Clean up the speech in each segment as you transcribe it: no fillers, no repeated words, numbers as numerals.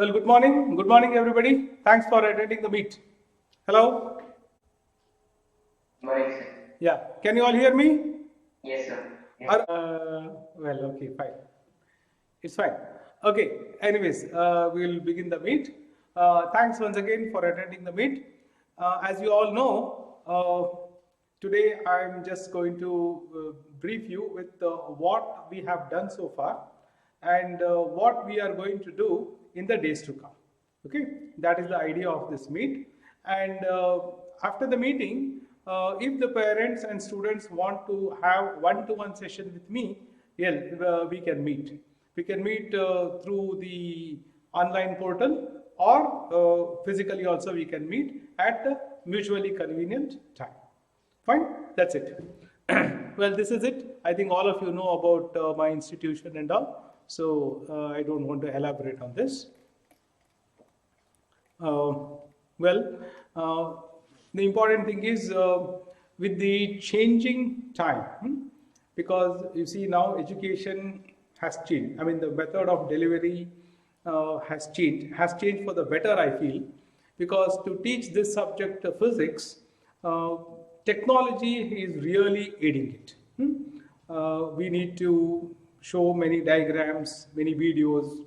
Well, good morning. Good morning, everybody. Thanks for attending the meet. Hello? Morning, sir. Yeah. Can you all hear me? Yes, sir. Yes. Well, okay, fine. It's fine. Okay. Anyways, we'll begin the meet. Thanks once again for attending the meet. As you all know, today I'm just going to brief you with what we have done so far and what we are going to do in the days to come. Okay, that is the idea of this meet. And after the meeting, if the parents and students want to have one-to-one session with me, yeah, we can meet. We can meet through the online portal, or physically also we can meet at a mutually convenient time. Fine, that's it. Well, this is it. I think all of you know about my institution and all, so I don't want to elaborate on this. Well, the important thing is with the changing time, because you see now education has changed. I mean, the method of delivery has changed for the better, I feel, because to teach this subject of physics, technology is really aiding it. We need to show many diagrams, many videos,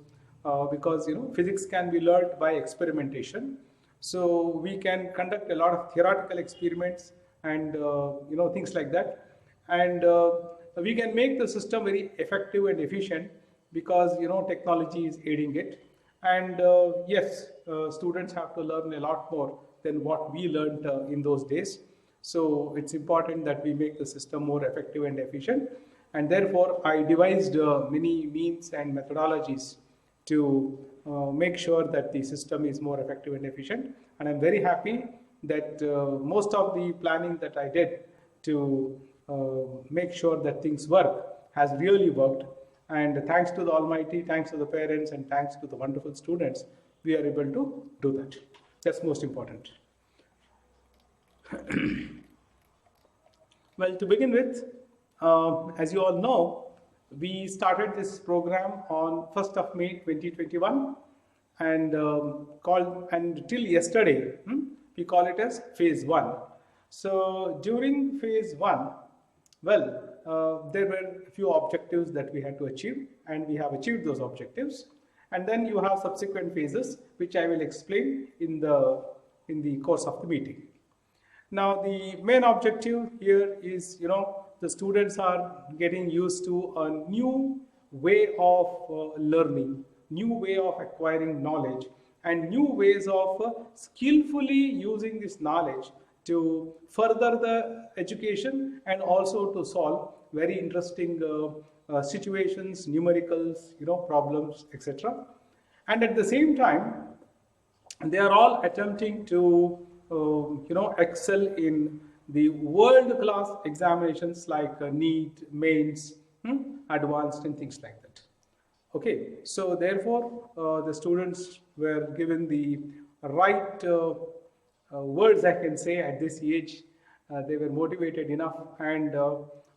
because physics can be learned by experimentation. So we can conduct a lot of theoretical experiments and things like that, and we can make the system very effective and efficient because technology is aiding it. And yes, students have to learn a lot more than what we learned in those days. So it's important that we make the system more effective and efficient, and therefore I devised many means and methodologies to make sure that the system is more effective and efficient. And I'm very happy that most of the planning that I did to make sure that things work has really worked. And thanks to the Almighty, thanks to the parents, and thanks to the wonderful students, we are able to do that. That's most important. Well, to begin with, as you all know, we started this program on 1st of May 2021, and till yesterday, we call it as phase 1. So during phase 1, well, there were a few objectives that we had to achieve, and we have achieved those objectives. And then you have subsequent phases, which I will explain in the course of the meeting. Now, the main objective here is, the students are getting used to a new way of learning, new way of acquiring knowledge, and new ways of skillfully using this knowledge to further the education and also to solve very interesting situations, numericals, problems, etc. And at the same time, they are all attempting to excel in the world-class examinations like NEET, mains, advanced, and things like that. Okay, so therefore the students were given the right words, I can say, at this age. They were motivated enough, and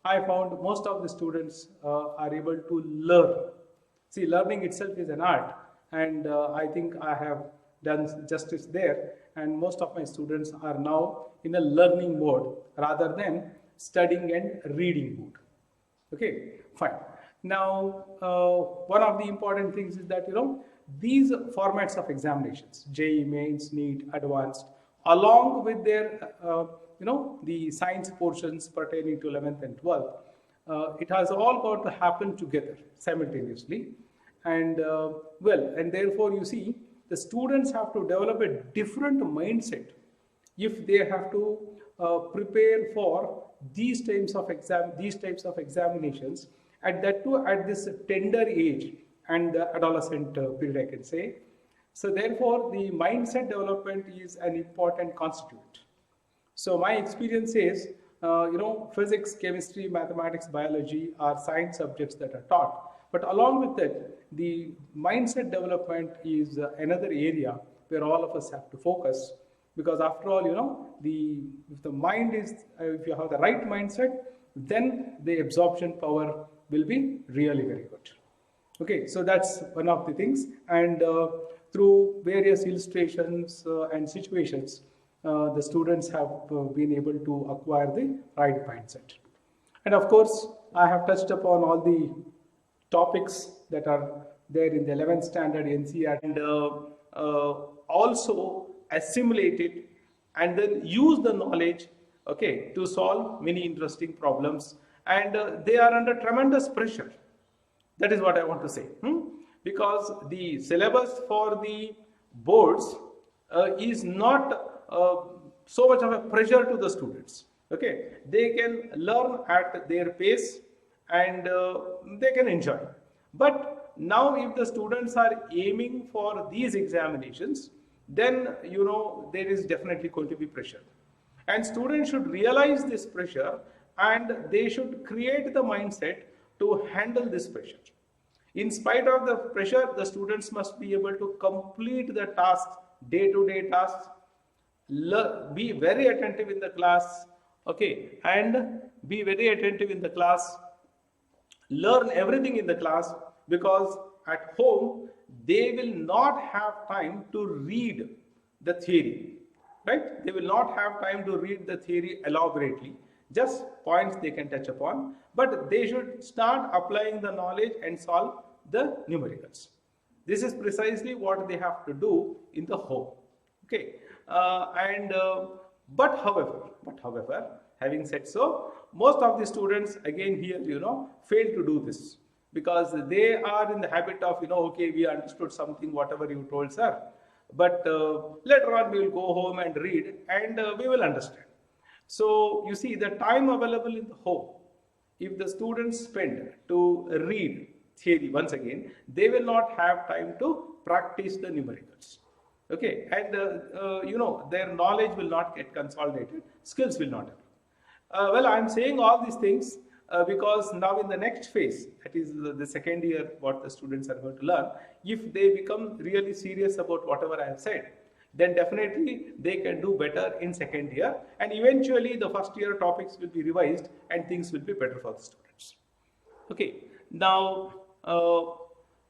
I found most of the students are able to learn. See, learning itself is an art, and I think I have done justice there, and most of my students are now in a learning mode rather than studying and reading mode. Okay, fine. Now, one of the important things is that these formats of examinations, JEE, mains, NEET, advanced, along with their the science portions pertaining to 11th and 12th, it has all got to happen together simultaneously. And and therefore you see the students have to develop a different mindset if they have to prepare for these types of examinations, at that too at this tender age and the adolescent period, I can say. So therefore the mindset development is an important constituent. So my experience is physics, chemistry, mathematics, biology are science subjects that are taught. But along with that, the mindset development is another area where all of us have to focus, because after all, if the mind is, if you have the right mindset, then the absorption power will be really very good. Okay, so that's one of the things, and through various illustrations and situations, the students have been able to acquire the right mindset. And of course, I have touched upon all the topics that are there in the 11th standard NCERT, and also assimilate it and then use the knowledge, okay, to solve many interesting problems. And they are under tremendous pressure. That is what I want to say. Because the syllabus for the boards is not so much of a pressure to the students. Okay, they can learn at their pace, and they can enjoy. But now, if the students are aiming for these examinations, then there is definitely going to be pressure. And students should realize this pressure, and they should create the mindset to handle this pressure. In spite of the pressure, the students must be able to complete the tasks, day-to-day tasks, be very attentive in the class, okay, and be very attentive in the class, learn everything in the class, because at home they will not have time to read the theory, right? They will not have time to read the theory elaborately, just points they can touch upon, but they should start applying the knowledge and solve the numericals. This is precisely what they have to do in the home. Okay, but however, having said so, most of the students again here fail to do this, because they are in the habit of okay, we understood something, whatever you told, sir, but later on we will go home and read, and we will understand. So you see, the time available in the home, if the students spend to read theory once again, they will not have time to practice the numericals. Okay, and their knowledge will not get consolidated, skills will not develop. Well, I am saying all these things because now in the next phase, that is the second year, what the students are going to learn, if they become really serious about whatever I have said, then definitely they can do better in second year, and eventually the first year topics will be revised and things will be better for the students. Okay, now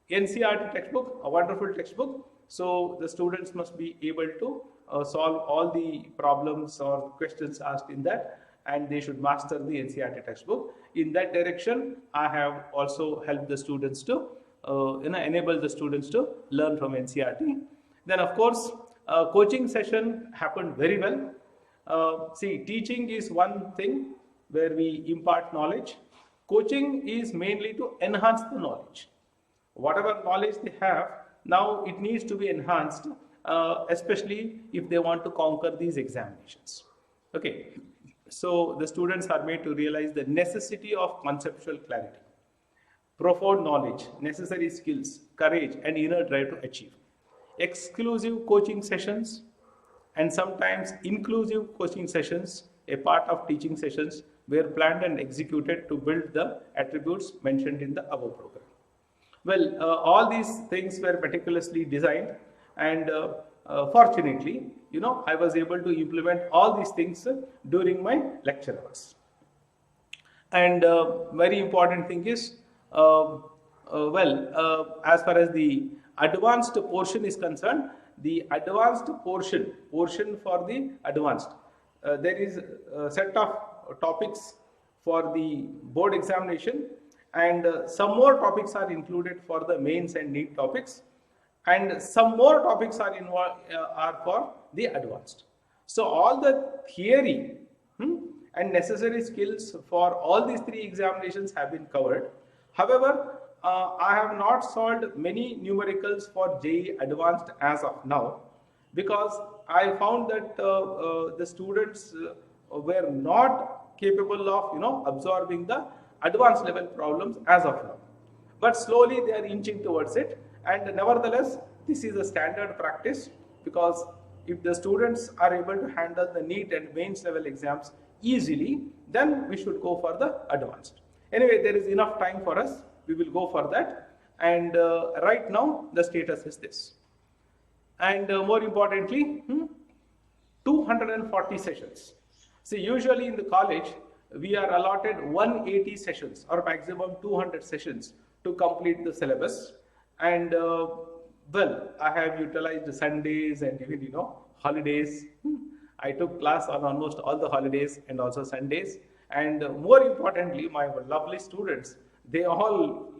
NCERT textbook, a wonderful textbook. So the students must be able to solve all the problems or questions asked in that, and they should master the NCERT textbook. In that direction, I have also helped the students to enable the students to learn from NCERT. Then of course, coaching session happened very well. See, teaching is one thing where we impart knowledge. Coaching is mainly to enhance the knowledge. Whatever knowledge they have, now it needs to be enhanced, especially if they want to conquer these examinations. Okay, so the students are made to realize the necessity of conceptual clarity, profound knowledge, necessary skills, courage, and inner drive to achieve. Exclusive coaching sessions and sometimes inclusive coaching sessions, a part of teaching sessions, were planned and executed to build the attributes mentioned in the above program. Well, all these things were meticulously designed, and fortunately, I was able to implement all these things during my lecture hours. And very important thing is, as far as the advanced portion is concerned, the advanced portion for the advanced, there is a set of topics for the board examination, and some more topics are included for the mains and NEET topics, and some more topics are for the advanced. So all the theory and necessary skills for all these three examinations have been covered. However, I have not solved many numericals for JEE Advanced as of now, because I found that the students were not capable of absorbing the advanced level problems as of now. But slowly they are inching towards it, and nevertheless this is a standard practice, because if the students are able to handle the NEET and mains level exams easily, then we should go for the advanced. Anyway, there is enough time for us, we will go for that, and right now the status is this. And more importantly, 240 sessions. See, usually in the college we are allotted 180 sessions or maximum 200 sessions to complete the syllabus. And well, I have utilized Sundays and even holidays. I took class on almost all the holidays and also Sundays. And more importantly, my lovely students, they all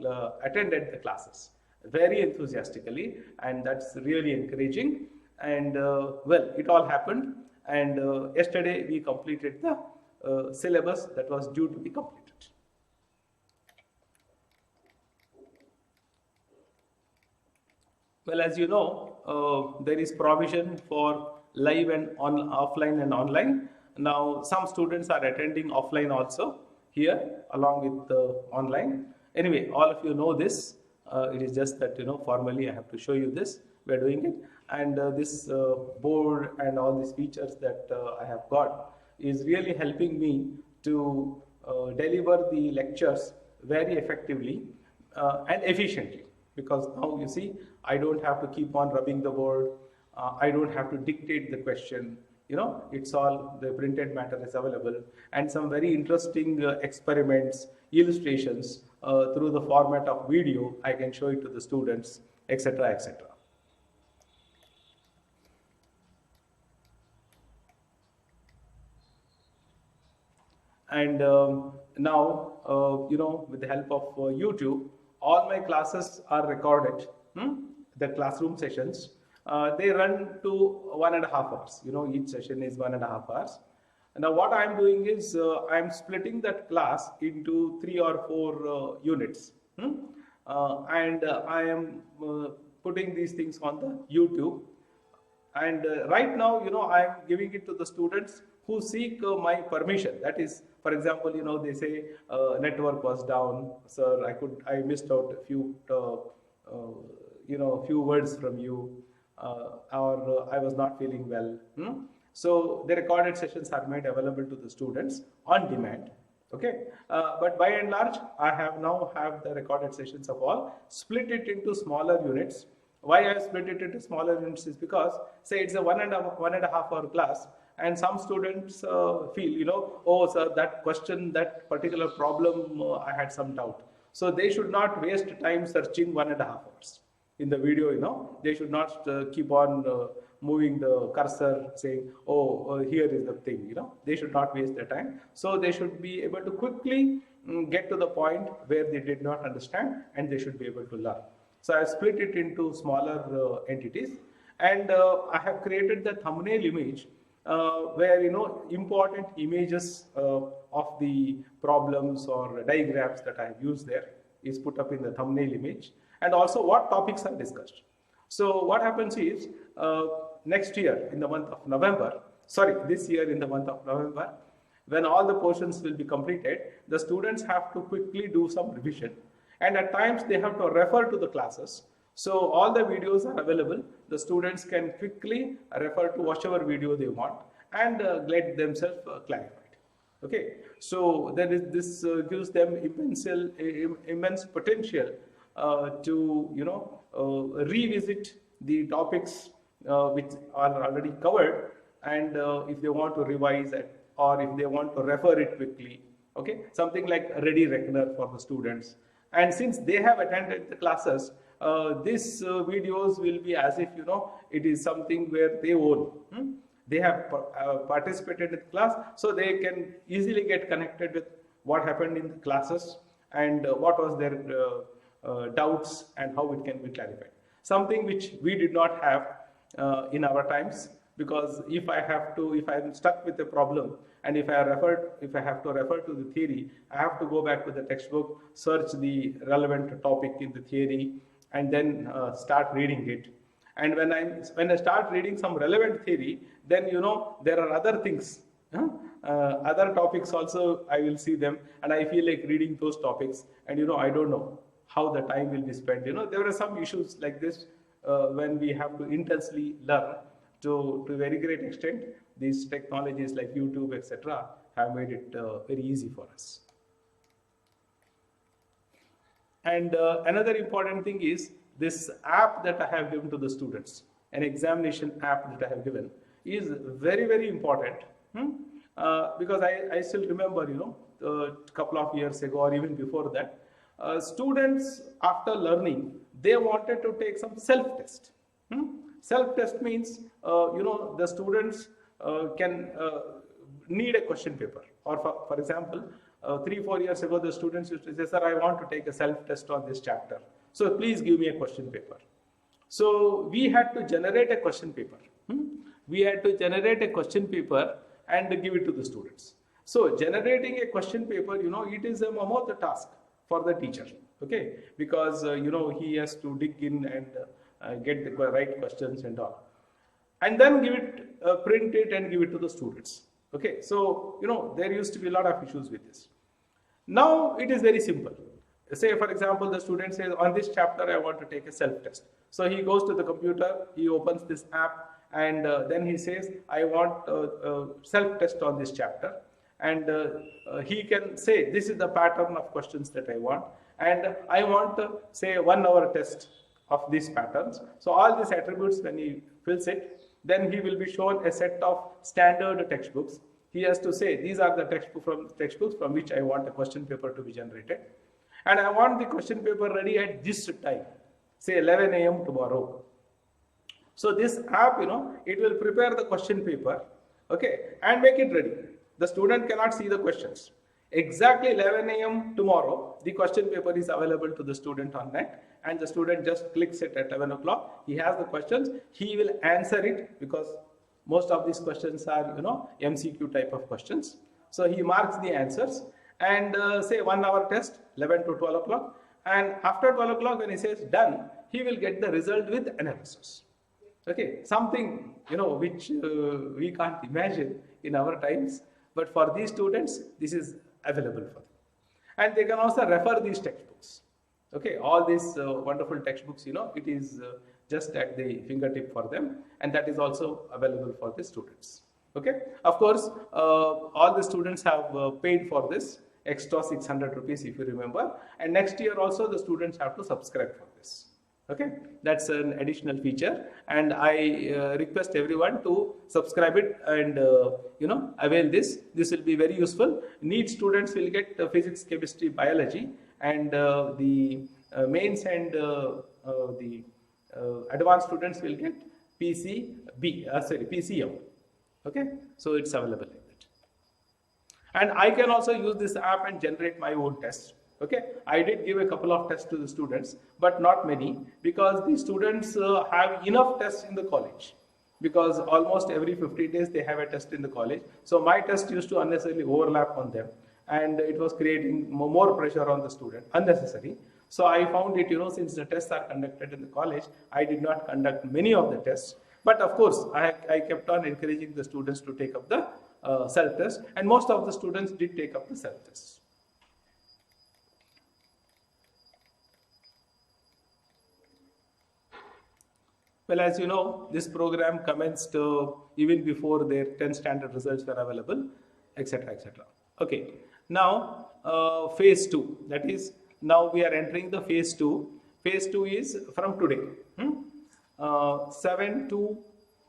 attended the classes very enthusiastically, and that's really encouraging. And well, it all happened, and yesterday we completed the syllabus that was due to be completed. Well, as you know, there is provision for live and offline and online. Now, some students are attending offline also here along with online. Anyway, all of you know this. It is just that, formally I have to show you this. We are doing it. And this board and all these features that I have got is really helping me to deliver the lectures very effectively and efficiently. Because now you see, I don't have to keep on rubbing the board. I don't have to dictate the question. It's all, the printed matter is available, and some very interesting experiments, illustrations through the format of video. I can show it to the students, etc., etc. And now, with the help of YouTube, all my classes are recorded. The classroom sessions, they run to 1.5 hours. Each session is 1.5 hours. Now, what I'm doing is I'm splitting that class into 3 or 4 units, and I am putting these things on the YouTube. And right now, I'm giving it to the students who seek my permission. That is, for example, they say network was down, sir, I missed out a few few words from you, or I was not feeling well. So the recorded sessions are made available to the students on demand. Okay, but by and large, I have the recorded sessions of all, split it into smaller units. Why I split it into smaller units is because, say, it's a 1.5 hour class, and some students feel, oh, sir, that question, that particular problem, I had some doubt. So they should not waste time searching 1.5 hours. In the video, they should not keep on moving the cursor saying, oh, here is the thing, they should not waste their time. So they should be able to quickly get to the point where they did not understand, and they should be able to learn. So I split it into smaller entities, and I have created the thumbnail image where important images of the problems or diagrams that I have used there is put up in the thumbnail image, and also what topics are discussed. So what happens is next year in the month of November, this year in the month of November, when all the portions will be completed, the students have to quickly do some revision, and at times they have to refer to the classes. So all the videos are available. The students can quickly refer to whichever video they want and get themselves clarified. Okay, so this gives them immense potential to revisit the topics which are already covered, and if they want to revise it, or if they want to refer it quickly, okay, something like a ready reckoner for the students. And since they have attended the classes, these videos will be as if it is something where they own. They have participated in the class, so they can easily get connected with what happened in the classes and what was their doubts and how it can be clarified. Something which we did not have in our times, because if I am stuck with a problem, and if I have to refer to the theory, I have to go back to the textbook, search the relevant topic in the theory, and then start reading it. And when I start reading some relevant theory, then there are other things, other topics also I will see them, and I feel like reading those topics, and I don't know how the time will be spent. There are some issues like this when we have to intensely learn. To a very great extent, these technologies like YouTube, etc., have made it very easy for us. And another important thing is this app that I have given to the students, an examination app that I have given, is very, very important. Because I still remember, a couple of years ago or even before that, students after learning, they wanted to take some self-test. Self-test means, the students can need a question paper. Or for example, 3-4 years ago, the students used to say, sir, I want to take a self-test on this chapter. So please give me a question paper. So we had to generate a question paper. We had to generate a question paper and give it to the students. So generating a question paper, it is a mammoth task for the teacher, okay? Because, he has to dig in and get the right questions and all. And then give it, print it and give it to the students, okay? So, there used to be a lot of issues with this. Now it is very simple. Say, for example, the student says, on this chapter, I want to take a self-test. So he goes to the computer, he opens this app, and then he says, I want a self-test on this chapter. And he can say, this is the pattern of questions that I want. And I want, say, 1 hour test of these patterns. So all these attributes, when he fills it, then he will be shown a set of standard textbooks. He has to say, these are the textbooks from which I want a question paper to be generated. And I want the question paper ready at this time, say 11 a.m. tomorrow. So this app, it will prepare the question paper, okay, and make it ready. The student cannot see the questions. Exactly 11 a.m. tomorrow, the question paper is available to the student on net, and the student just clicks it at 11 o'clock. He has the questions. He will answer it because most of these questions are, MCQ type of questions. So he marks the answers and say 1 hour test, 11 to 12 o'clock. And after 12 o'clock, when he says done, he will get the result with analysis. Okay, something, which we can't imagine in our times. But for these students, this is available for them. And they can also refer these textbooks. Okay, all these wonderful textbooks, it is just at the fingertip for them. And that is also available for the students. Okay, of course, all the students have paid for this extra 600 rupees, if you remember. And next year also, the students have to subscribe for this. Okay, that's an additional feature, and I request everyone to subscribe it and avail this. This will be very useful. NEET students will get physics, chemistry, biology, and the mains and the advanced students will get PCM. Okay, so it's available like that. And I can also use this app and generate my own tests. Okay, I did give a couple of tests to the students, but not many, because the students have enough tests in the college, because almost every 15 days they have a test in the college. So my test used to unnecessarily overlap on them, and it was creating more pressure on the student, unnecessary. So I found it, since the tests are conducted in the college, I did not conduct many of the tests. But of course, I kept on encouraging the students to take up the self-test, and most of the students did take up the self-test. Well, as you know, this program commenced even before their 10th standard results were available, etc., etc. Okay, now phase 2, that is, now we are entering the phase 2. Phase 2 is from today, 7 to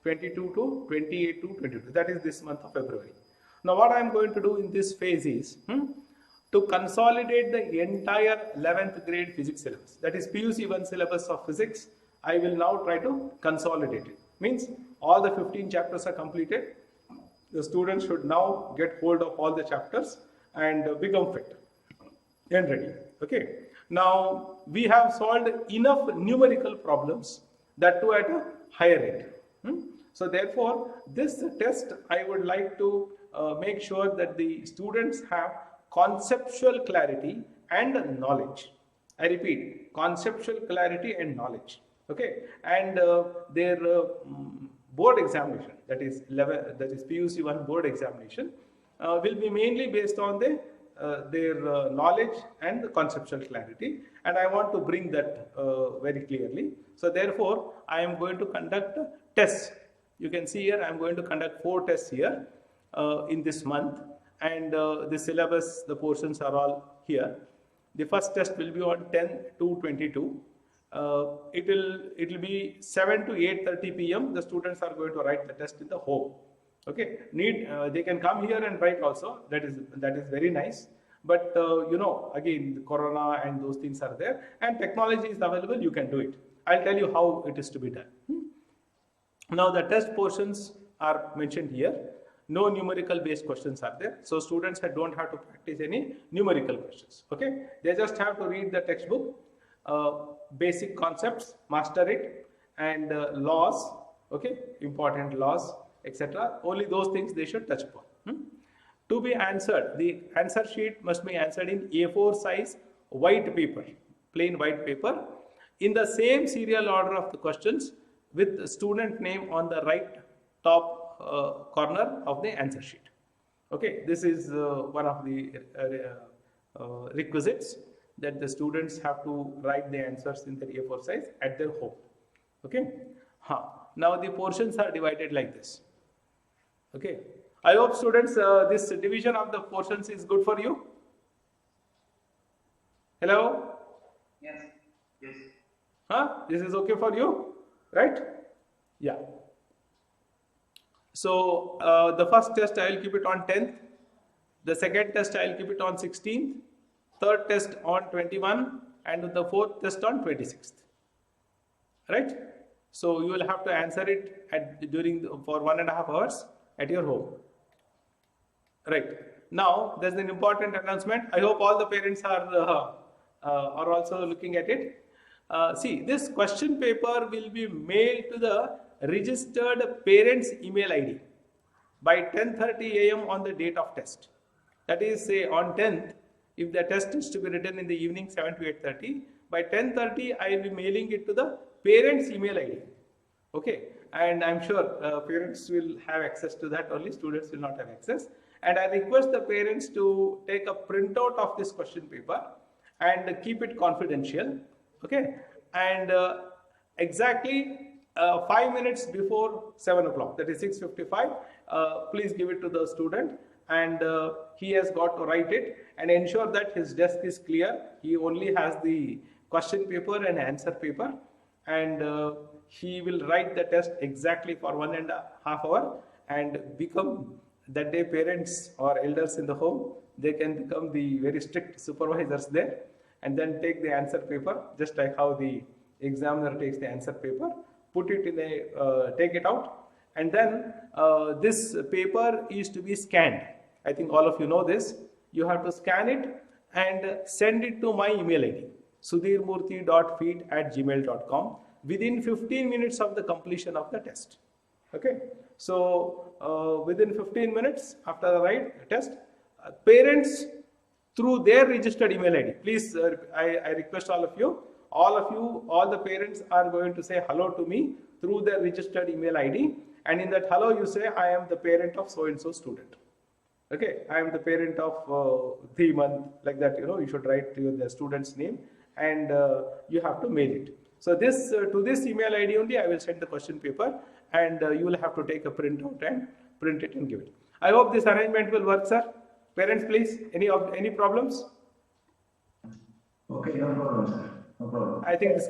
22 to 28 to 22, that is this month of February. Now what I am going to do in this phase is to consolidate the entire 11th grade physics syllabus, that is PUC 1 syllabus of physics. I will now try to consolidate it. Means all the 15 chapters are completed. The students should now get hold of all the chapters and become fit and ready. Okay. Now we have solved enough numerical problems, that too at a higher end. So therefore, this test I would like to make sure that the students have conceptual clarity and knowledge. I repeat, conceptual clarity and knowledge. Okay, and their board examination, that is PUC 1 board examination, will be mainly based on their knowledge and the conceptual clarity, and I want to bring that very clearly. So therefore, I am going to conduct tests. You can see here I am going to conduct 4 tests here in this month, and the syllabus, the portions are all here. The first test will be on 10 to 22. It will be 7 to 8:30 p.m. The students are going to write the test in the home. Okay, they can come here and write also. That is very nice. But again, the corona and those things are there, and technology is available, you can do it. I'll tell you how it is to be done. Now the test portions are mentioned here. No numerical based questions are there. So students don't have to practice any numerical questions. Okay, they just have to read the textbook, basic concepts, master it, and laws, okay, important laws, etc. Only those things they should touch upon. To be answered, the answer sheet must be answered in A4 size white paper, plain white paper, in the same serial order of the questions, with the student name on the right top corner of the answer sheet. Okay, this is one of the requisites, that the students have to write the answers in their A4 size at their home. Okay, now the portions are divided like this. Okay, I hope students this division of the portions is good for you. Hello? Yes. Yes. This is okay for you, right? Yeah. So the first test I will keep it on 10th, the second test I will keep it on 16th, third test on 21, and the fourth test on 26th. Right? So you will have to answer it for 1.5 hours at your home. Right. Now there's an important announcement. I hope all the parents are also looking at it. See, this question paper will be mailed to the registered parents' email ID by 10:30 a.m. on the date of test. That is, say on 10th, if the test is to be written in the evening 7 to 8:30, by 10:30 I will be mailing it to the parents' email ID. Okay, and I'm sure parents will have access to that, only students will not have access. And I request the parents to take a printout of this question paper and keep it confidential. Okay, and exactly 5 minutes before 7 o'clock, that is 6:55, please give it to the student, and he has got to write it, and ensure that his desk is clear. He only has the question paper and answer paper, and he will write the test exactly for 1.5 hours, and become that day parents or elders in the home, they can become the very strict supervisors there, and then take the answer paper, just like how the examiner takes the answer paper, put it in take it out, and then this paper is to be scanned. I think all of you know this. You have to scan it and send it to my email ID, sudheermurthy.Feat@gmail.com, within 15 minutes of the completion of the test. Okay, so within 15 minutes after the test, parents through their registered email ID, please, I request all the parents are going to say hello to me through their registered email ID, and in that hello you say, I am the parent of so and so student. Okay, I am the parent of the month, like that, you should write the student's name, and you have to mail it. So this to this email ID only I will send the question paper, and you will have to take a printout and print it and give it. I hope this arrangement will work, sir. Parents, please, any problems? Okay, no problem, sir. No problem. I think this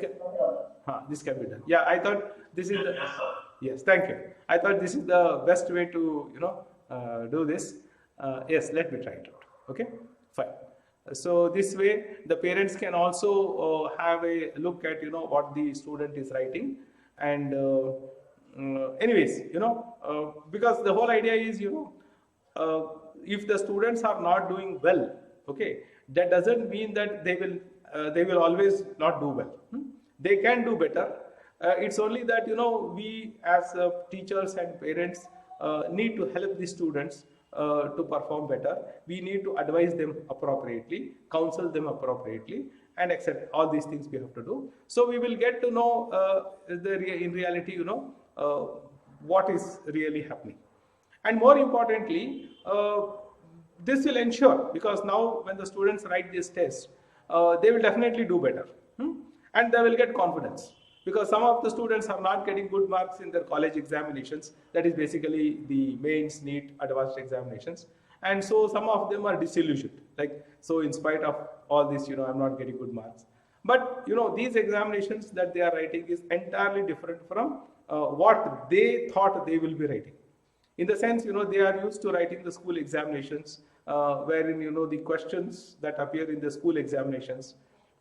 can be done. Yeah, I thought this is the, yes, thank you. I thought this is the best way to do this. Yes, let me try it out. Okay, fine. So this way the parents can also have a look at what the student is writing, and anyways, because the whole idea is if the students are not doing well, okay, that doesn't mean that they will always not do well. They can do better. It's only that we as teachers and parents need to help the students to perform better. We need to advise them appropriately, counsel them appropriately, and accept all these things we have to do. So we will get to know in reality, what is really happening. And more importantly, this will ensure, because now when the students write this test, they will definitely do better, and they will get confidence, because some of the students are not getting good marks in their college examinations, that is basically the mains, NEET, advanced examinations, and so some of them are disillusioned, like, so in spite of all this, I'm not getting good marks. But these examinations that they are writing is entirely different from what they thought they will be writing. In the sense, they are used to writing the school examinations, wherein the questions that appear in the school examinations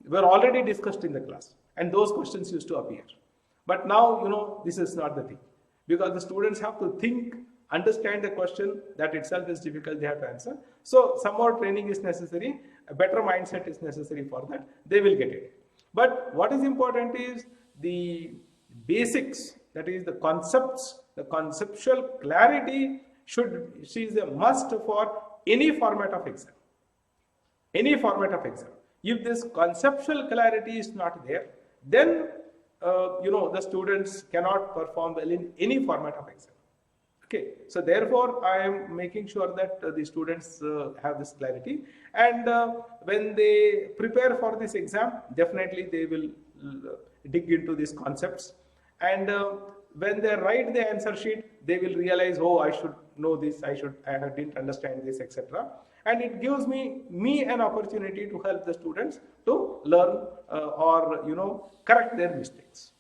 were already discussed in the class, and those questions used to appear. But now this is not the thing, because the students have to think, understand the question. That itself is difficult, they have to answer. So some more training is necessary, a better mindset is necessary for that. They will get it. But what is important is the basics, that is the concepts, the conceptual clarity is a must for any format of exam. Any format of exam. If this conceptual clarity is not there, then the students cannot perform well in any format of exam. Okay, so therefore I am making sure that the students have this clarity, and when they prepare for this exam, definitely they will dig into these concepts, and when they write the answer sheet, they will realize, oh, I should know this, I didn't understand this, etc. And it gives me an opportunity to help the students to learn or correct their mistakes.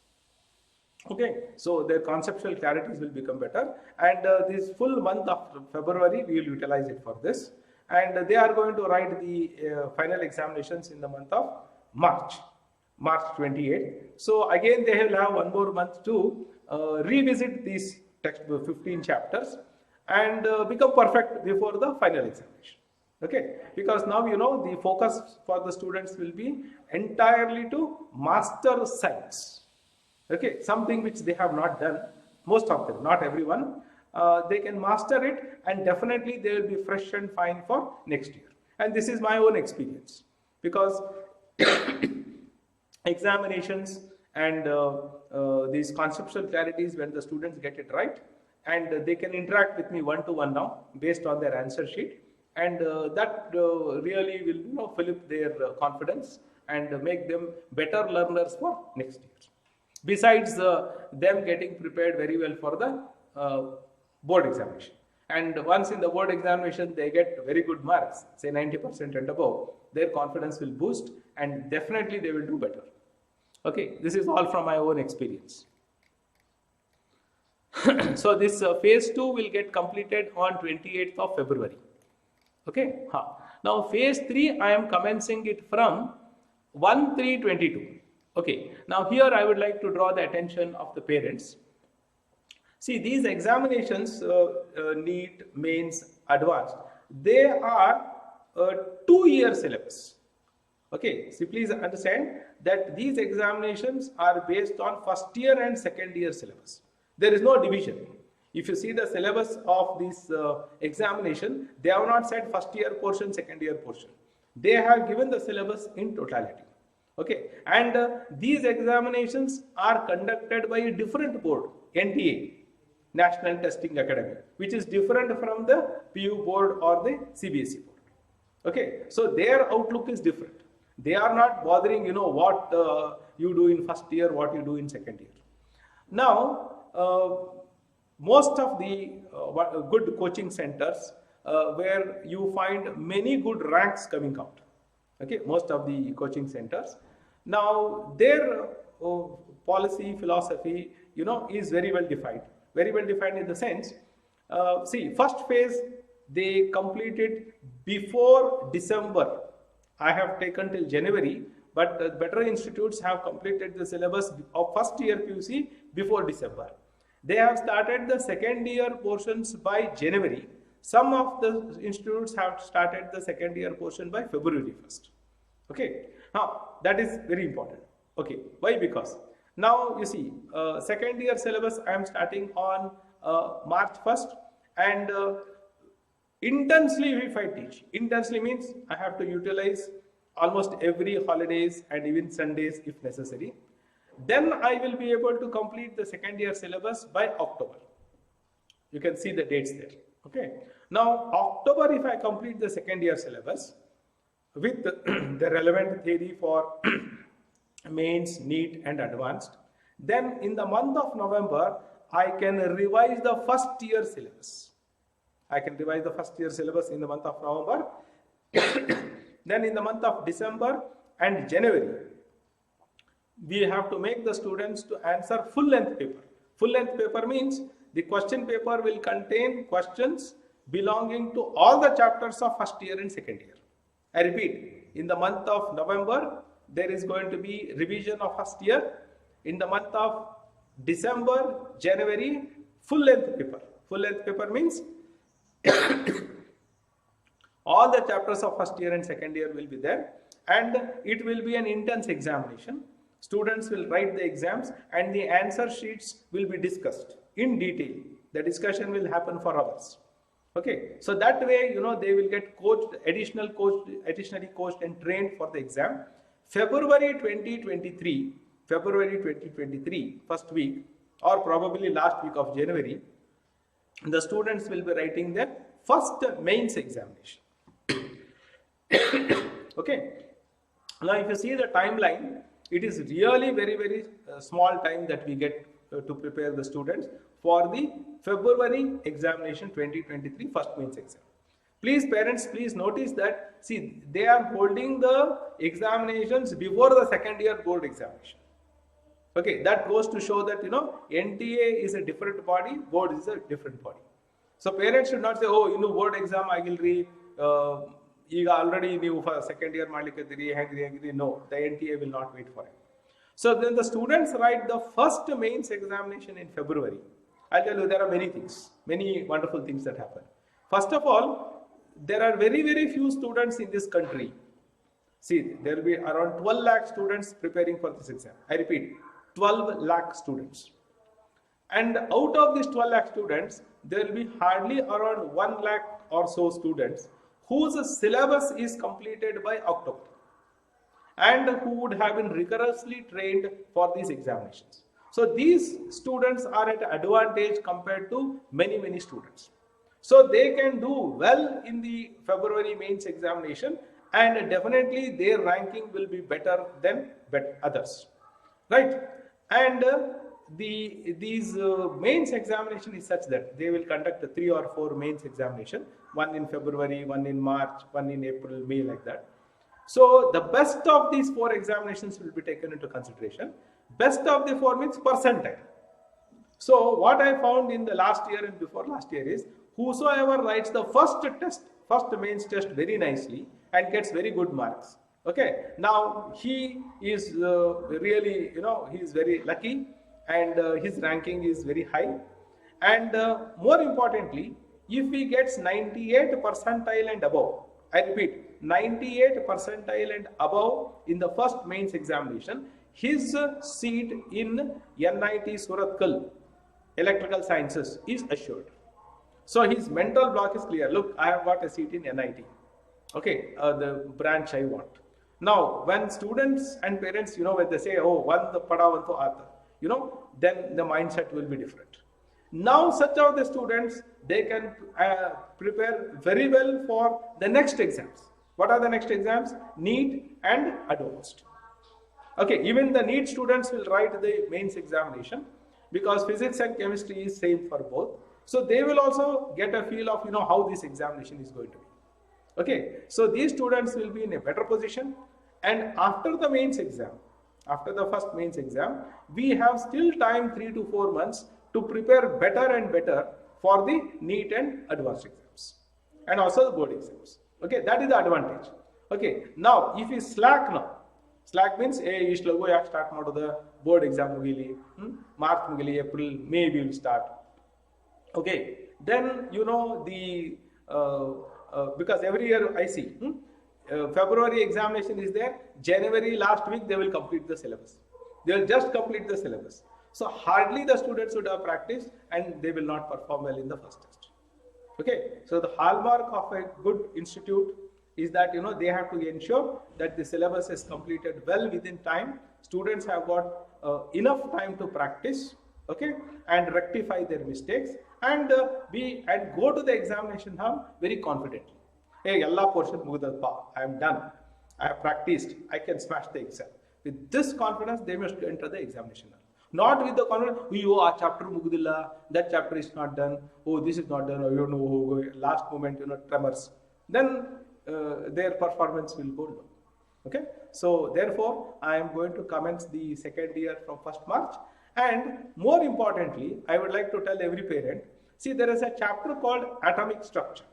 Okay, so their conceptual clarities will become better, and this full month of February we will utilize it for this, and they are going to write the final examinations in the month of March 28. So again they will have one more month to revisit these textbook 15 chapters and become perfect before the final examination. Okay, because now the focus for the students will be entirely to master science. Okay, something which they have not done, most of them, not everyone. They can master it, and definitely they will be fresh and fine for next year. And this is my own experience, because examinations and these conceptual clarities, when the students get it right, and they can interact with me one-to-one now based on their answer sheet, and that really will fill up their confidence and make them better learners for next year. Besides them getting prepared very well for the board examination. And once in the board examination, they get very good marks, say 90% and above, their confidence will boost, and definitely they will do better. Okay, this is all from my own experience. So this phase 2 will get completed on 28th of February. Okay, now phase 3, I am commencing it from 1/3/22. Okay, now here I would like to draw the attention of the parents. See, these examinations, NEET, Mains, Advanced, they are a 2-year syllabus. Okay, so please understand that these examinations are based on first year and second year syllabus. There is no division. If you see the syllabus of this examination, they have not said first year portion, second year portion. They have given the syllabus in totality. Okay, and these examinations are conducted by a different board, NTA, National Testing Academy, which is different from the PU board or the CBSE board. Okay, so their outlook is different. They are not bothering, what you do in first year, what you do in second year. Now, most of the good coaching centers where you find many good ranks coming out. Okay, most of the coaching centers. Now, their policy, philosophy, is very well defined. Very well defined in the sense, see, first phase, they completed before December. I have taken till January, but better institutes have completed the syllabus of first year PUC before December. They have started the second year portions by January. Some of the institutes have started the second year portion by February 1st. Okay, now that is very important. Okay, why? Because now you see, second year syllabus I am starting on March 1st, and intensely if I teach. Intensely means I have to utilize almost every holidays and even Sundays if necessary. Then I will be able to complete the second year syllabus by October. You can see the dates there. Okay. Now October, if I complete the second year syllabus with the relevant theory for mains, NEET and advanced, then in the month of November, I can revise the first year syllabus. I can revise the first year syllabus in the month of November. Then in the month of December and January, we have to make the students to answer full length paper. Full length paper means the question paper will contain questions belonging to all the chapters of first year and second year. I repeat, in the month of November, there is going to be revision of first year. In the month of December, January, full length paper. Full length paper means all the chapters of first year and second year will be there, and it will be an intense examination. Students will write the exams and the answer sheets will be discussed in detail. The discussion will happen for hours. Okay, so that way, they will get additionally coached and trained for the exam. February 2023, first week or probably last week of January, the students will be writing their first mains examination. Okay, now if you see the timeline, it is really very small time that we get to prepare the students for the February examination 2023 first mains exam. Please parents, please notice that, see, they are holding the examinations before the second year board examination. Okay, that goes to show that, NTA is a different body, board is a different body. So parents should not say, oh, board exam I will read, already new for second year ಮಾಡ್ಲಿಕ್ಕೆ no, the NTA will not wait for it. So then the students write the first mains examination in February. I'll tell you, there are many things, many wonderful things that happen. First of all, there are very few students in this country. See, there will be around 12 lakh students preparing for this exam. I repeat, 12 lakh students. And out of these 12 lakh students, there will be hardly around 1 lakh or so students whose syllabus is completed by October and who would have been rigorously trained for these examinations. So these students are at advantage compared to many students. So they can do well in the February mains examination, and definitely their ranking will be better than others, right? And these mains examination is such that they will conduct 3 or 4 mains examination, one in February, one in March, one in April, May, like that. So the best of these 4 examinations will be taken into consideration. Best of the 4 means percentile. So what I found in the last year and before last year is, whosoever writes the first mains test very nicely and gets very good marks. Okay, now he is really, he is very lucky, and his ranking is very high. And more importantly, if he gets 98 percentile and above, I repeat, 98 percentile and above in the first mains examination, his seat in NIT Surathkal Electrical Sciences is assured. So his mental block is clear. Look, I have got a seat in NIT. Okay, the branch I want. Now, when students and parents, when they say, oh, one the pada, one to aata, then the mindset will be different. Now, such are the students, they can prepare very well for the next exams. What are the next exams? NEET and Advanced. Okay, even the NEET students will write the mains examination because physics and chemistry is same for both. So they will also get a feel of, how this examination is going to be. Okay, so these students will be in a better position, and after the mains exam, after the first mains exam, we have still time 3 to 4 months to prepare better and better for the NEET and Advanced exams and also the board exams. Okay, that is the advantage. Okay, now if you slack now, slack means ish lagu yak start madoda board exam mugili, March mugili, April, May we will start. Okay, then the because every year I see February examination is there, January last week they will complete the syllabus. They will just complete the syllabus. So hardly the students would have practiced and they will not perform well in the first test. Okay, so the hallmark of a good institute is that they have to ensure that the syllabus is completed well within time. Students have got enough time to practice, okay, and rectify their mistakes, and go to the examination hall very confidently. Hey, alla portion mugudappa, I am done. I have practiced. I can smash the exam. With this confidence, they must enter the examination hall. Not with the confidence, oh, a chapter mugudilla, that chapter is not done. Oh, this is not done. Oh, last moment, tremors. Then their performance will go low. Okay. So therefore, I am going to commence the second year from 1st March. And more importantly, I would like to tell every parent See, there is a chapter called atomic structure.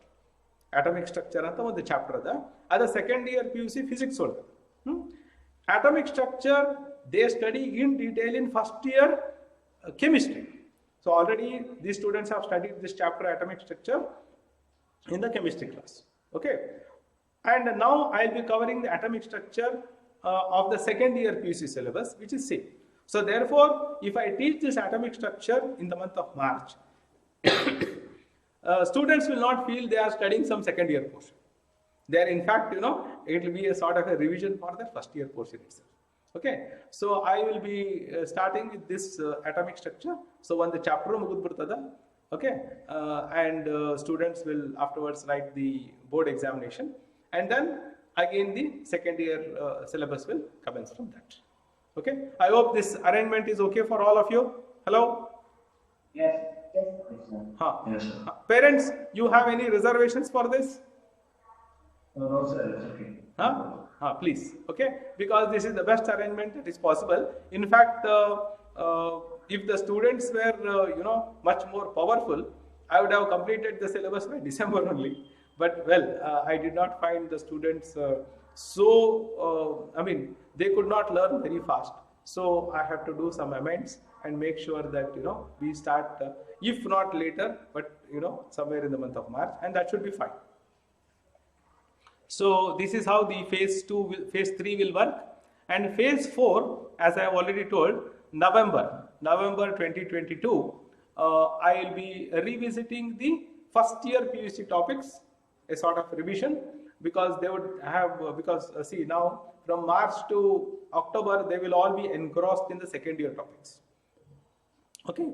Atomic structure anta ಒಂದು chapter ಅದ. ಅದು second year PUC physics ಒಳಗೆ. Atomic structure they study in detail in first year chemistry. So already these students have studied this chapter atomic structure in the chemistry class. Okay, and now I'll be covering the atomic structure of the second year PUC syllabus, which is same. So therefore, if I teach this atomic structure in the month of March, students will not feel they are studying some second year portion. They are, in fact, it will be a sort of a revision for the first year portion itself. Okay, so I will be starting with this atomic structure. So when the chapter mugudbirtada, okay, and students will afterwards write the board examination, and then again the second year syllabus will commence from that. Okay, I hope this arrangement is okay for all of you. Hello? Yes. Yes, sir. Yes, sir. Parents, you have any reservations for this? No, sir, it's okay. Please, okay, because this is the best arrangement that is possible. In fact, if the students were much more powerful, I would have completed the syllabus by December only. But well, I did not find the students they could not learn very fast. So I have to do some amends and make sure that we start, if not later, but somewhere in the month of March, and that should be fine. So this is how the phase 3 will work, and phase 4, as I have already told, November 2022, I will be revisiting the first year PUC topics, a sort of revision, because they would have, see, now from March to October they will all be engrossed in the second year topics. Okay,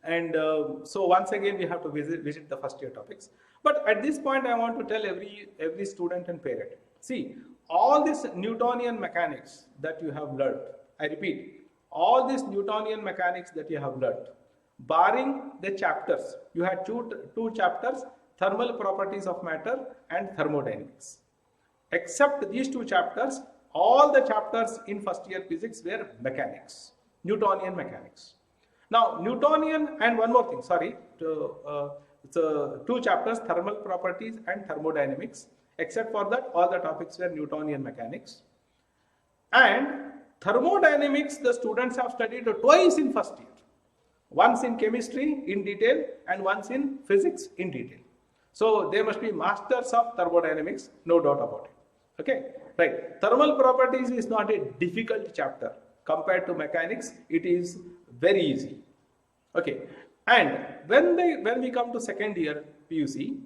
and so once again we have to visit the first year topics. But at this point I want to tell every student and parent, see, all this Newtonian mechanics that you have learned, I repeat, all this Newtonian mechanics that you have learned, barring the chapters, you had two chapters, thermal properties of matter and thermodynamics. Except these two chapters, all the chapters in first year physics were mechanics, Newtonian mechanics. Now Newtonian, and one more thing, sorry, two chapters, thermal properties and thermodynamics. Except for that, all the topics were Newtonian mechanics. And thermodynamics, the students have studied twice in first year. Once in chemistry in detail and once in physics in detail. So they must be masters of thermodynamics, no doubt about it. Okay, right. Thermal properties is not a difficult chapter. Compared to mechanics, it is very easy. Okay, and when we come to second year PUC,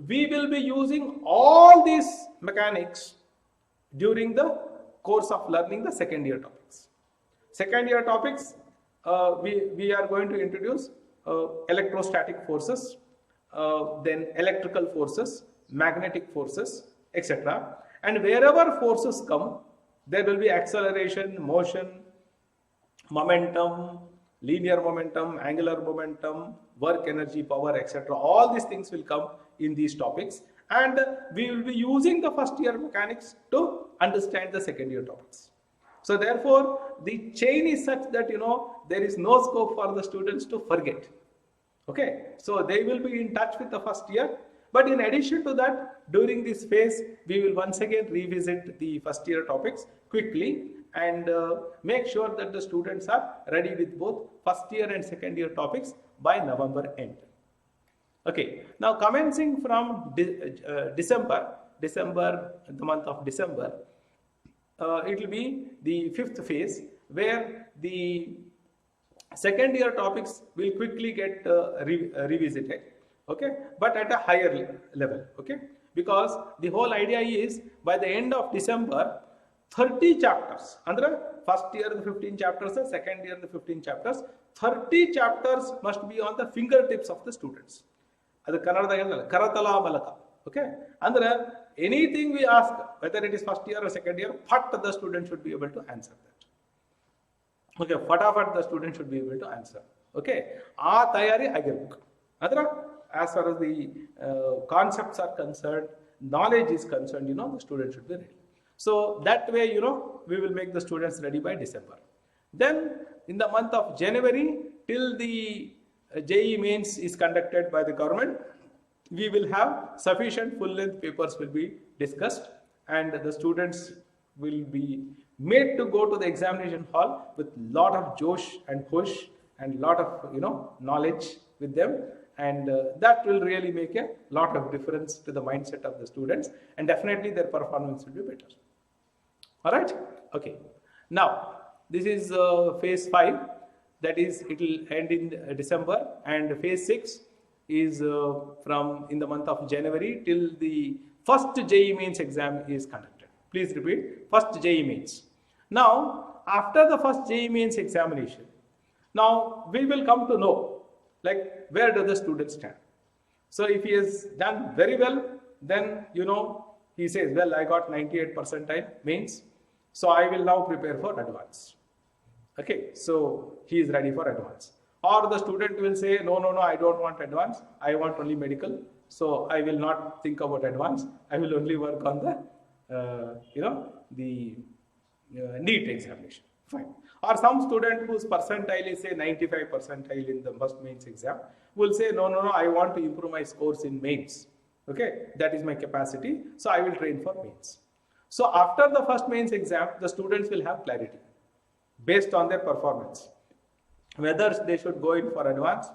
we will be using all these mechanics during the course of learning the second year topics. Second year topics, we are going to introduce electrostatic forces, then electrical forces, magnetic forces, etc. And wherever forces come, there will be acceleration, motion, momentum, linear momentum, angular momentum, work energy, power, etc. All these things will come in these topics, and we will be using the first year mechanics to understand the second year topics. So therefore, the chain is such that there is no scope for the students to forget. Okay, so they will be in touch with the first year. But in addition to that, during this phase, we will once again revisit the first year topics quickly and make sure that the students are ready with both first year and second year topics by November end. Okay, now commencing from December, the month of December, it will be the 5th phase where the second year topics will quickly get revisited. Okay, but at a higher level. Okay, because the whole idea is by the end of December, 30 chapters, andre first year the 15 chapters, second year the 15 chapters, 30 chapters must be on the fingertips of the students. Adu kannadadaga karatala malaka. Okay, andre anything we ask, whether it is first year or second year, the student should be able to answer that. Okay, fatafat the student should be able to answer. Okay, aa tayari agirbeku. Adra as far as the concepts are concerned, knowledge is concerned, the student should be ready. So that way, we will make the students ready by December. Then in the month of January till the JEE mains is conducted by the government, we will have sufficient full-length papers will be discussed, and the students will be made to go to the examination hall with lot of josh and push and lot of knowledge with them, and that will really make a lot of difference to the mindset of the students, and definitely their performance will be better. All right, okay. Now this is phase 5, that is it will end in December, and phase 6 is from in the month of January till the first JEE mains exam is conducted. Please repeat, first JEE mains. Now after the first JEE mains examination, now we will come to know like where does the student stand. So if he has done very well, then he says, well, I got 98 percentile mains, so I will now prepare for advanced. Okay, so he is ready for advance. Or the student will say, no, I don't want advance, I want only medical, so I will not think about advance, I will only work on the NEET examination. Fine. Or some student whose percentile is say 95 percentile in the first mains exam will say, no, I want to improve my scores in mains. Okay, that is my capacity, so I will train for mains. So after the first mains exam, the students will have clarity based on their performance, whether they should go in for advanced,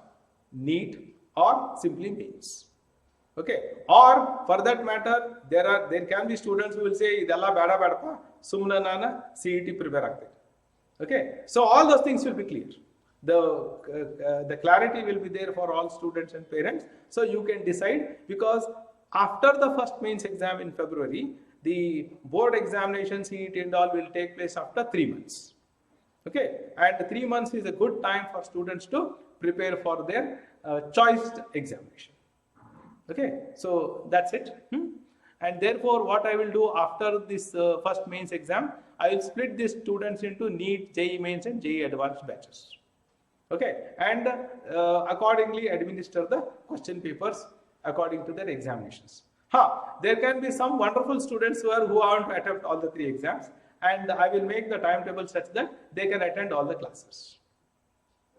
NEET, or simply mains. Okay, or for that matter, there can be students who will say, idella bada badapa, sumna nana CET prepare agthe. Okay, so all those things will be clear. The clarity will be there for all students and parents, so you can decide, because after the first mains exam in February, the board examination CET and all will take place after 3 months. Okay, and 3 months is a good time for students to prepare for their choiced examination. Okay, so that's it. And therefore, what I will do after this first mains exam, I will split these students into NEET, JEE mains and JEE advanced batches. Okay, and accordingly administer the question papers according to their examinations. There can be some wonderful students who want to attempt all the 3 exams, and I will make the timetable such that they can attend all the classes.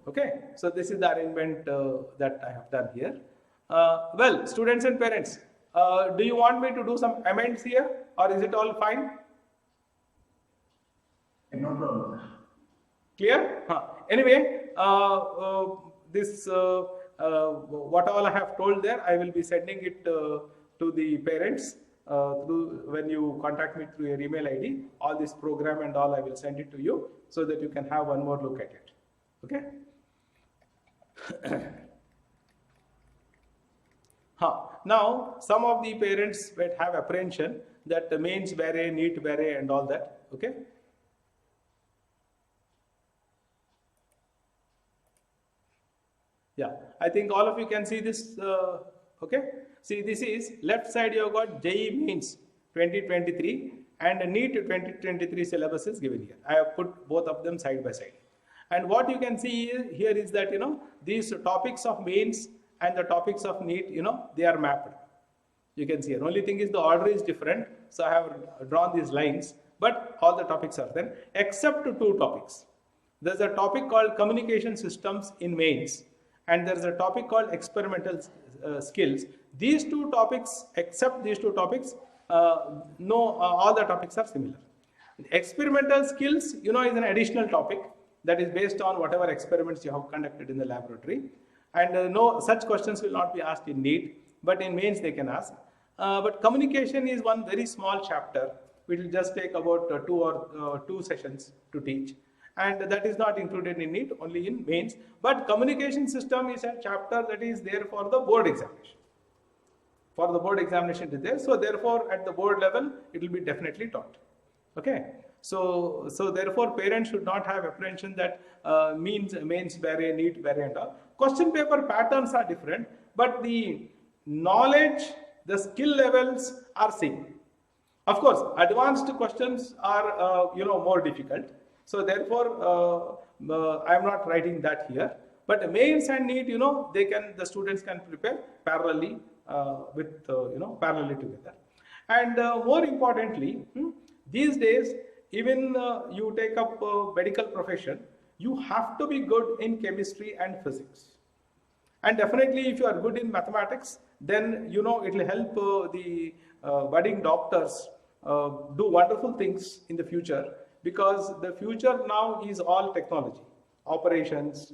Okay, so this is the arrangement that I have done here. Well, students and parents, do you want me to do some amends here, or is it all fine? No problem. Clear? Anyway, this what all I have told there, I will be sending it to the parents when you contact me through your email ID. All this program and all I will send it to you so that you can have one more look at it. Okay? Now, some of the parents might have apprehension that the mains bare, NEET bare and all that. Okay? Yeah, I think all of you can see this. Okay? See, this is left side you have got JEE mains 2023 and NEET 2023 syllabus is given here. I have put both of them side by side. And what you can see here is that, these topics of mains and the topics of NEET, they are mapped. You can see here. Only thing is the order is different. So I have drawn these lines, but all the topics are there except 2 topics. There's a topic called communication systems in mains, and there's a topic called experimental skills. These 2 topics, except these 2 topics, all the topics are similar. Experimental skills, is an additional topic that is based on whatever experiments you have conducted in the laboratory. And no such questions will not be asked in NEET, but in mains they can ask. But communication is one very small chapter, which will just take about 2 sessions to teach. And that is not included in NEET, only in mains. But communication system is a chapter that is there for the board examination. For the board examination it is there. So therefore, at the board level, it will be definitely taught. Okay. So therefore, parents should not have apprehension that mains bare, NEET bare and all. Question paper patterns are different, but the knowledge, the skill levels are same. Of course, advanced questions are more difficult. So therefore, I am not writing that here. But mains and NEET, the students can prepare parallelly parallelly together. And more importantly, these days, even you take up medical profession, you have to be good in chemistry and physics. And definitely if you are good in mathematics, then it will help the budding doctors do wonderful things in the future, because the future now is all technology, operations,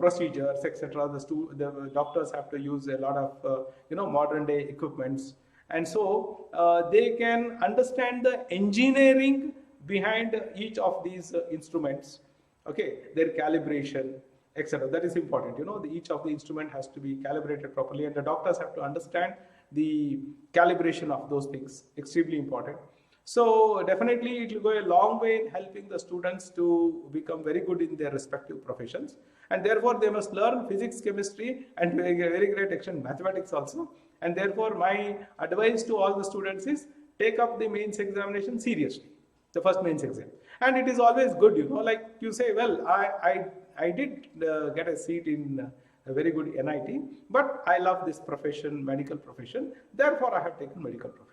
procedures, etc. The doctors have to use a lot of modern day equipments, and so they can understand the engineering behind each of these instruments. Okay, their calibration, etc. That is important. Each of the instrument has to be calibrated properly, and the doctors have to understand the calibration of those things. Extremely important. So definitely it will go a long way in helping the students to become very good in their respective professions, and therefore they must learn physics, chemistry, and to a very great extent mathematics also. And therefore my advice to all the students is, take up the mains examination seriously, the first mains exam. And it is always good, like you say, well, I did get a seat in a very good NIT, but I love this profession, medical profession, therefore I have taken medical profession.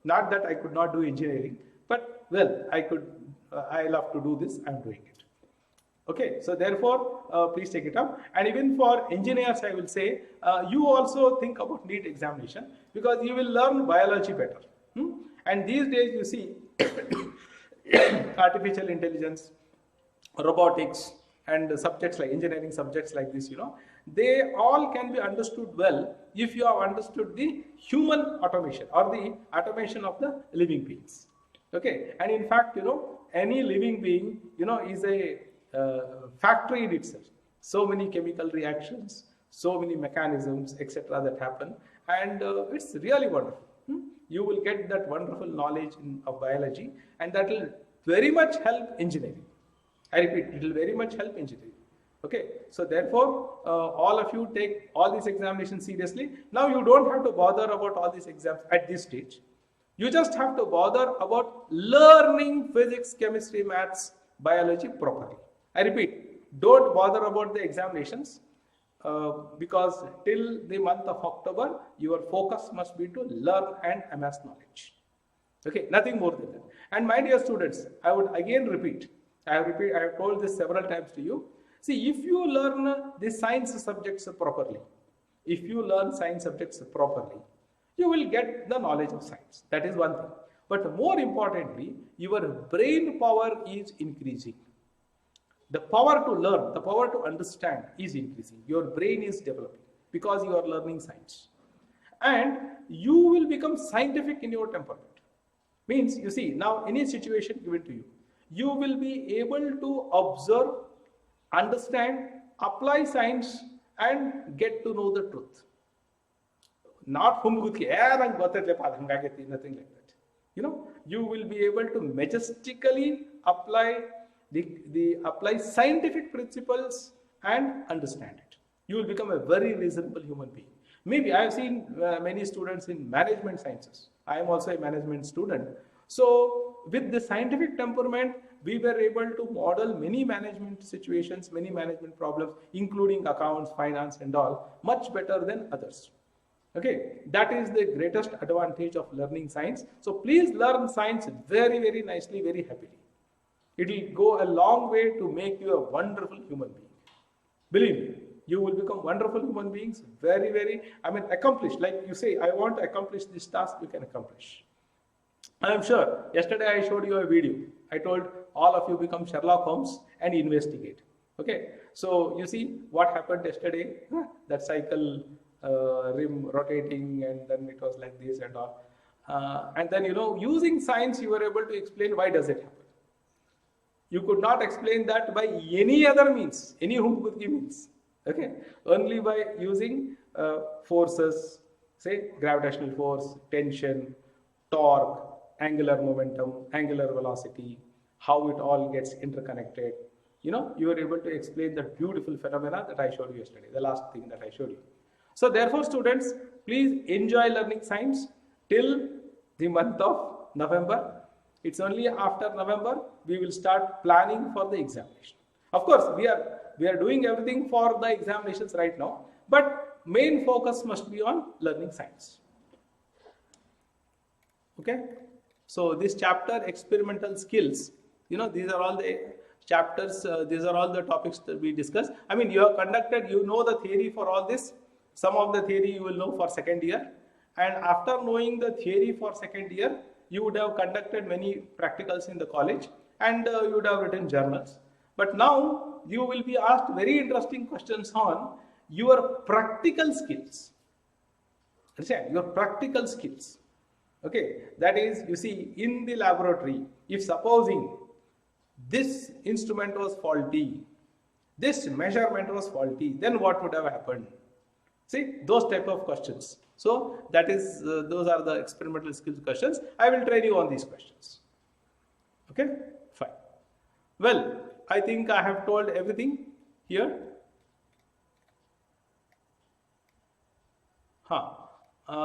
Not that I could not do engineering, but well, I love to do this, I'm doing it. Okay, so therefore, please take it up. And even for engineers, I will say, you also think about NEET examination, because you will learn biology better. And these days, you see, artificial intelligence, robotics, and subjects like engineering subjects like this, they all can be understood well if you have understood the human automation or the automation of the living beings. Okay, and in fact, any living being, is a factory in itself. So many chemical reactions, so many mechanisms, etc. that happen, and it's really wonderful. You will get that wonderful knowledge of biology, and that will very much help engineering. I repeat, it will very much help engineering. Okay, so therefore, all of you take all these examinations seriously. Now you don't have to bother about all these exams at this stage. You just have to bother about learning physics, chemistry, maths, biology properly. I repeat, don't bother about the examinations, because till the month of October, your focus must be to learn and amass knowledge. Okay, nothing more than that. And my dear students, I would again repeat, I have told this several times to you. See, if you learn the science subjects properly, you will get the knowledge of science. That is one thing. But more importantly, your brain power is increasing. The power to learn, the power to understand is increasing. Your brain is developing because you are learning science. And you will become scientific in your temperament. Means, you see, now any situation given to you, you will be able to observe, understand, apply science, and get to know the truth. Not nothing like that. You will be able to majestically apply apply scientific principles and understand it. You will become a very reasonable human being. Maybe I have seen many students in management sciences. I am also a management student. So with the scientific temperament, we were able to model many management situations, many management problems, including accounts, finance, and all, much better than others. Okay, that is the greatest advantage of learning science. So please learn science very, very nicely, very happily. It will go a long way to make you a wonderful human being. Believe me, you will become wonderful human beings, very, very, accomplished. Like you say, I want to accomplish this task, you can accomplish. I am sure, yesterday I showed you a video. I told all of you become Sherlock Holmes and investigate. Okay, so you see what happened yesterday, that cycle rim rotating, and then it was like this and all. And then, using science, you were able to explain why does it happen. You could not explain that by any other means, any Humputki means. Okay, only by using forces, say gravitational force, tension, torque, angular momentum, angular velocity, how it all gets interconnected. You were able to explain the beautiful phenomena that I showed you yesterday, the last thing that I showed you. So therefore, students, please enjoy learning science till the month of November. It's only after November we will start planning for the examination. Of course, we are doing everything for the examinations right now, but main focus must be on learning science. Okay, so this chapter, experimental skills, these are all the chapters, these are all the topics that we discussed. You have conducted, the theory for all this. Some of the theory you will know for second year, and after knowing the theory for second year, you would have conducted many practicals in the college, and you would have written journals. But now you will be asked very interesting questions on your practical skills. Understand? Your practical skills. Okay, that is, you see, in the laboratory, if supposing this instrument was faulty, this measurement was faulty, then what would have happened? See, those type of questions. So that is, those are the experimental skills questions. I will train you on these questions. Okay, fine. Well, I think I have told everything here.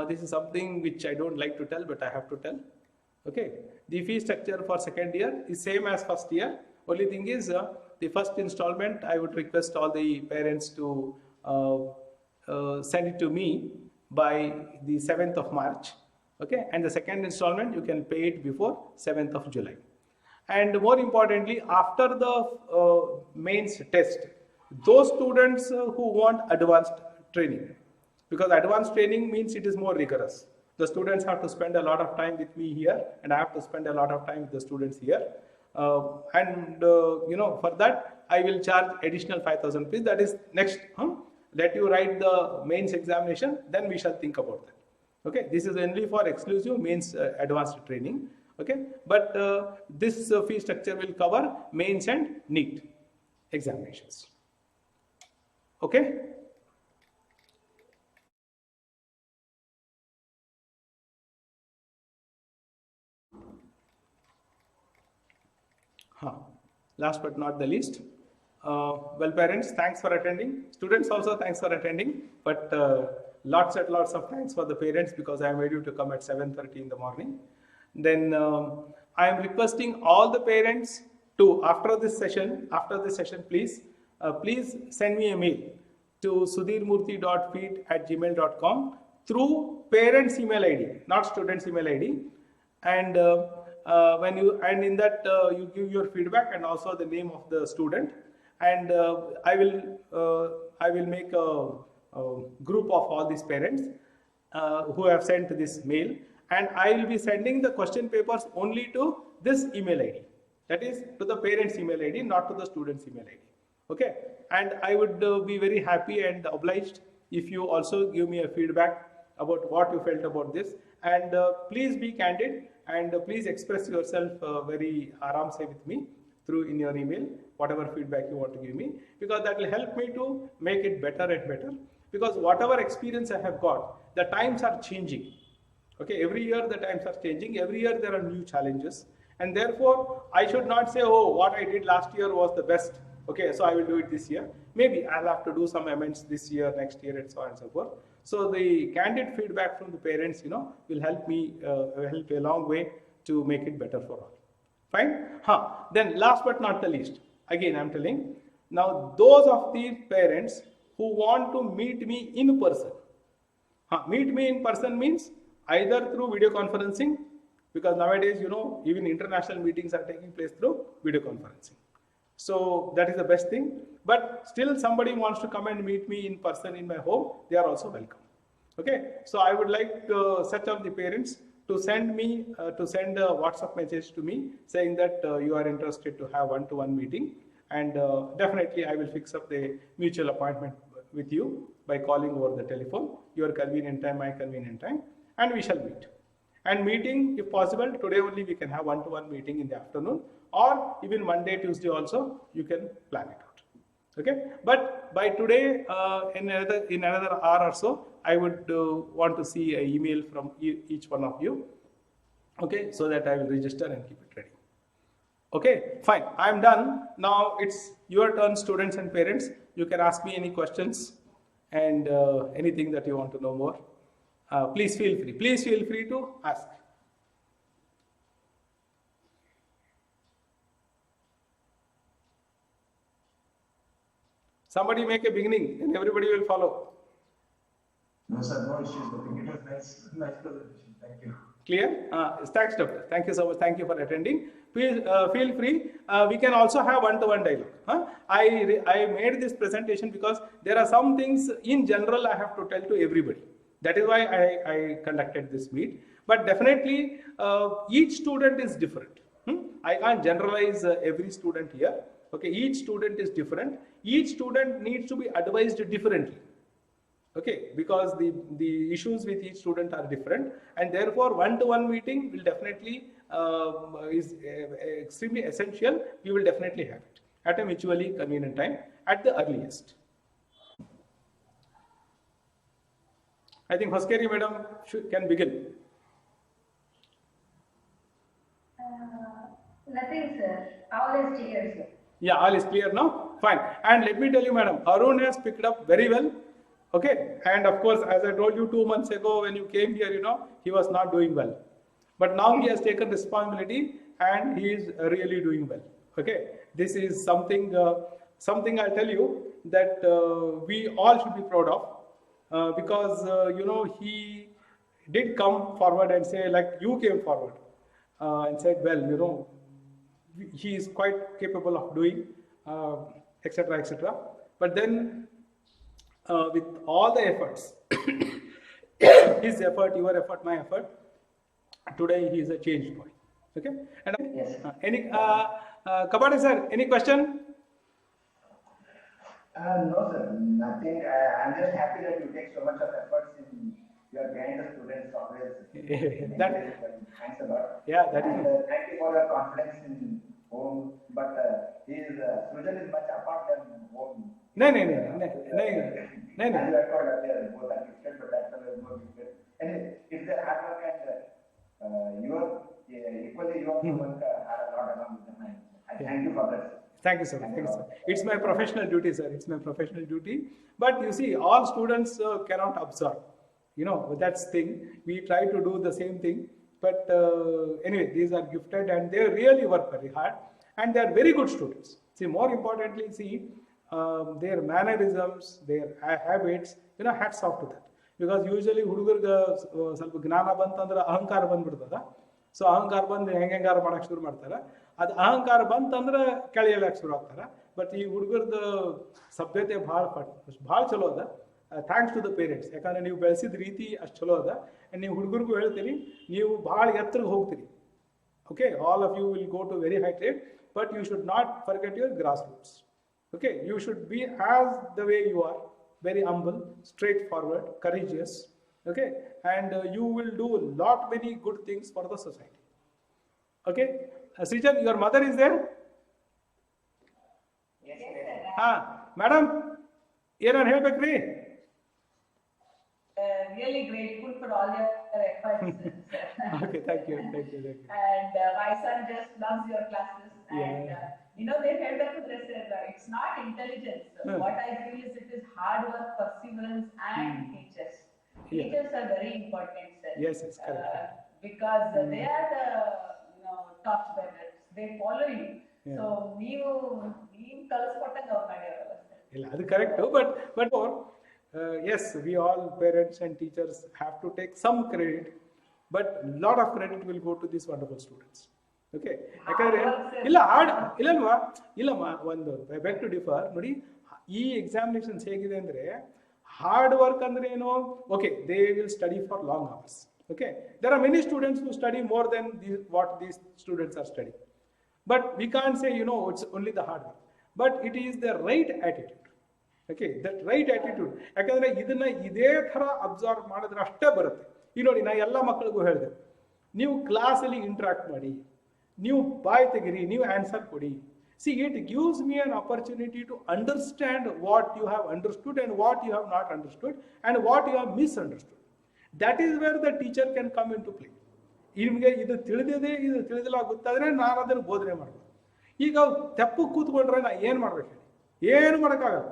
This is something which I don't like to tell, but I have to tell. Okay, the fee structure for second year is same as first year. Only thing is, the first installment, I would request all the parents to send it to me by the 7th of March. Okay, and the second installment, you can pay it before 7th of July. And more importantly, after the mains test, those students who want advanced training, because advanced training means it is more rigorous. The students have to spend a lot of time with me here, and I have to spend a lot of time with the students here. For that, I will charge additional 5,000 rupees. That is next. Let you write the mains examination, then we shall think about that. Okay, this is only for exclusive mains advanced training. Okay, but this fee structure will cover mains and NEET examinations. Okay. Last but not the least, well, parents, thanks for attending. Students also, thanks for attending. But lots and lots of thanks for the parents, because I made you to come at 7:30 in the morning. Then I am requesting all the parents to, after this session, please send me a mail to sudheermurthy.Feat@gmail.com through parents' email ID, not students' email ID. And in that you give your feedback and also the name of the student, and I will make a group of all these parents who have sent this mail, and I will be sending the question papers only to this email ID, that is to the parents' email ID, not to the students' email ID. Okay, and I would be very happy and obliged if you also give me a feedback about what you felt about this, and please be candid, and please express yourself very aram se with me through in your email, whatever feedback you want to give me, because that will help me to make it better and better. Because whatever experience I have got, the times are changing. Okay, every year the times are changing, every year there are new challenges, and therefore I should not say, oh, what I did last year was the best, okay, so I will do it this year. Maybe I'll have to do some amendments this year, next year, and so on and so forth. So the candid feedback from the parents, will help me, help a long way to make it better for all. Fine? Then last but not the least, again I'm telling, now those of the parents who want to meet me in person. Meet me in person means either through video conferencing, because nowadays, even international meetings are taking place through video conferencing. So that is the best thing. But still somebody wants to come and meet me in person in my home, they are also welcome. Okay, so I would like such of the parents to send me, a WhatsApp message to me saying that you are interested to have one-to-one meeting, and definitely I will fix up the mutual appointment with you by calling over the telephone, your convenient time, my convenient time, and we shall meet. And meeting, if possible, today only we can have one-to-one meeting in the afternoon, or even Monday, Tuesday also, you can plan it out. Okay, but by today, in another hour or so, I would want to see an email from each one of you. Okay, so that I will register and keep it ready. Okay, fine, I am done. Now it's your turn, students and parents. You can ask me any questions and anything that you want to know more. Please feel free. Please feel free to ask. Somebody make a beginning, and everybody will follow. No, sir, no issues. I think it was nice presentation. Thank you. Clear? Thanks, doctor. Thank you so much. Thank you for attending. please feel free. We can also have one-to-one dialogue. I made this presentation because there are some things in general I have to tell to everybody. That is why I conducted this meet. But definitely each student is different. I can't generalize every student here. Okay, each student is different. Each student needs to be advised differently. Okay, because the issues with each student are different, and therefore one-to-one meeting will definitely is extremely essential. We will definitely have it at a mutually convenient time at the earliest. I think Hoskeri madam can begin. Nothing, sir. All is clear, sir. Yeah, all is clear now. Fine. And let me tell you, madam, Arun has picked up very well. Okay, and of course, as I told you 2 months ago when you came here, he was not doing well. But now he has taken responsibility and he is really doing well. Okay, this is something I'll tell you that we all should be proud of because he did come forward and say, like you came forward and said, well, he is quite capable of doing, etc., etc. But then with all the efforts, his effort, your effort, my effort, today he is a change point. Okay? And Yes. any Kabade sir, any question? No, sir, nothing. I'm just happy that you take so much of efforts in your behind the students always. Thanks a lot. Yeah, that and, is. thank you for your confidence in home. But Srujan is much apart than home. No. As you had told earlier, both are gifted, but that fellow is more gifted. Anyway, it's their hard work and equally your work had a lot along with them. And I thank you for that. Thank you, sir. Thank you, sir. It's my professional duty, sir. It's my professional duty. But you see, all students cannot absorb. That's thing. We try to do the same thing. But anyway, these are gifted and they really work very hard. And they are very good students. See, more importantly, their mannerisms, their habits, hats off to that. Because usually ಹುಡುಗರಿಗೆ ಸ್ವಲ್ಪ ಜ್ಞಾನ ಬಂತಂದ್ರೆ ಅಹಂಕಾರ ಬಂದ್ಬಿಡ್ತದ. So ಅಹಂಕಾರ ಬಂದು ಹೆಂಗಾರ ಮಾಡಕ್ಕೆ ಶುರು ಮಾಡ್ತಾರೆ. ಅದು ಅಹಂಕಾರ ಬಂತಂದ್ರೆ ಕೆಳೆಯಕ್ಕೆ ಶುರು ಆಗ್ತಾರೆ. ಬಟ್ ಈ ಹುಡುಗರದ ಸಭ್ಯತೆ ಭಾಳ ಚಲೋ ಅದ. Thanks to the parents. ಯಾಕಂದ್ರೆ ನೀವು ಬೆಳೆಸಿದ ರೀತಿ ಅಷ್ಟು ಚಲೋ ಅದ. ಆ್ಯಂಡ್ ನೀವು ಹುಡುಗರಿಗೂ ಹೇಳ್ತೀರಿ, ನೀವು ಭಾಳ ಎತ್ತರಕ್ಕೆ ಹೋಗ್ತೀರಿ. Okay, all of you will go to very high trade, but you should not forget your grassroots. Okay, you should be as the way you are, very humble, straightforward, courageous. Okay, and you will do many good things for the society. Okay, Srijan, your mother is there? Yes, sir. Madam, ಏನಾರು ಹೇಳ್ಬೇಕ್ರಿ? Really grateful for all your efforts. Okay, thank you. And my son just loves your classes. And they said that it's not intelligence. What I feel is it is hard work, perseverance, and teachers. Teachers are very important, sir. Yes, correct. Because they are the top bearers. They follow you. Yeah. So ನೀವು ಕಲಿಸ್ಕೊಟ್ಟಂಗೆ ಅವ್ರು ಮಾಡ್ಯಾರಲ್ಲ sir. ಇಲ್ಲ, ಅದು correct. But yes, we all parents and teachers have to take some credit, but lot of credit will go to these wonderful students. Okay, ಯಾಕಂದ್ರೆ ಇಲ್ಲಮ್ಮ ಒಂದು ಬೆಕ್ to differ ನೋಡಿ. ಈ ಎಕ್ಸಾಮಿನೇಷನ್ಸ್ ಹೇಗಿದೆ ಅಂದ್ರೆ ಹಾರ್ಡ್ ವರ್ಕ್ ಅಂದ್ರೆ ಏನು? Okay, they will study for long hours. Okay, there are many students who study more than what these students are studying, but we can't say it's only the hard work, but it is the right attitude. Okay, that right attitude. ಯಾಕಂದ್ರೆ ಇದನ್ನ ಇದೇ ತರ observe ಮಾಡಿದ್ರೆ ಅಷ್ಟೇ ಬರುತ್ತೆ. ಈಗ ನೋಡಿ, ನಾ ಎಲ್ಲ ಮಕ್ಕಳಿಗೂ ಹೇಳಿದೆ, ನೀವು ಕ್ಲಾಸಲ್ಲಿ ಇಂಟ್ರಾಕ್ಟ್ ಮಾಡಿ, ನೀವು ಬಾಯ್ ತೆಗಿರಿ, ನೀವು ಆನ್ಸರ್ ಕೊಡಿ. See, it gives me an opportunity to understand what you have understood and what you have not understood and what you have misunderstood. That is where the teacher can come into play. ನಿಮಗೆ ಇದು ತಿಳಿದಿದೆ, ಇದು ತಿಳಿದಿಲ್ಲ ಗೊತ್ತಾದ್ರೆ ನಾನು ಅದನ್ನು ಬೋಧನೆ ಮಾಡ್ಬೋದು. ಈಗ ತೆಪ್ಪು ಕೂತ್ಕೊಂಡ್ರೆ ನಾ ಏನು ಮಾಡ್ಬೇಕು ಹೇಳಿ? ಏನು ಮಾಡೋಕ್ಕಾಗಲ್ಲ.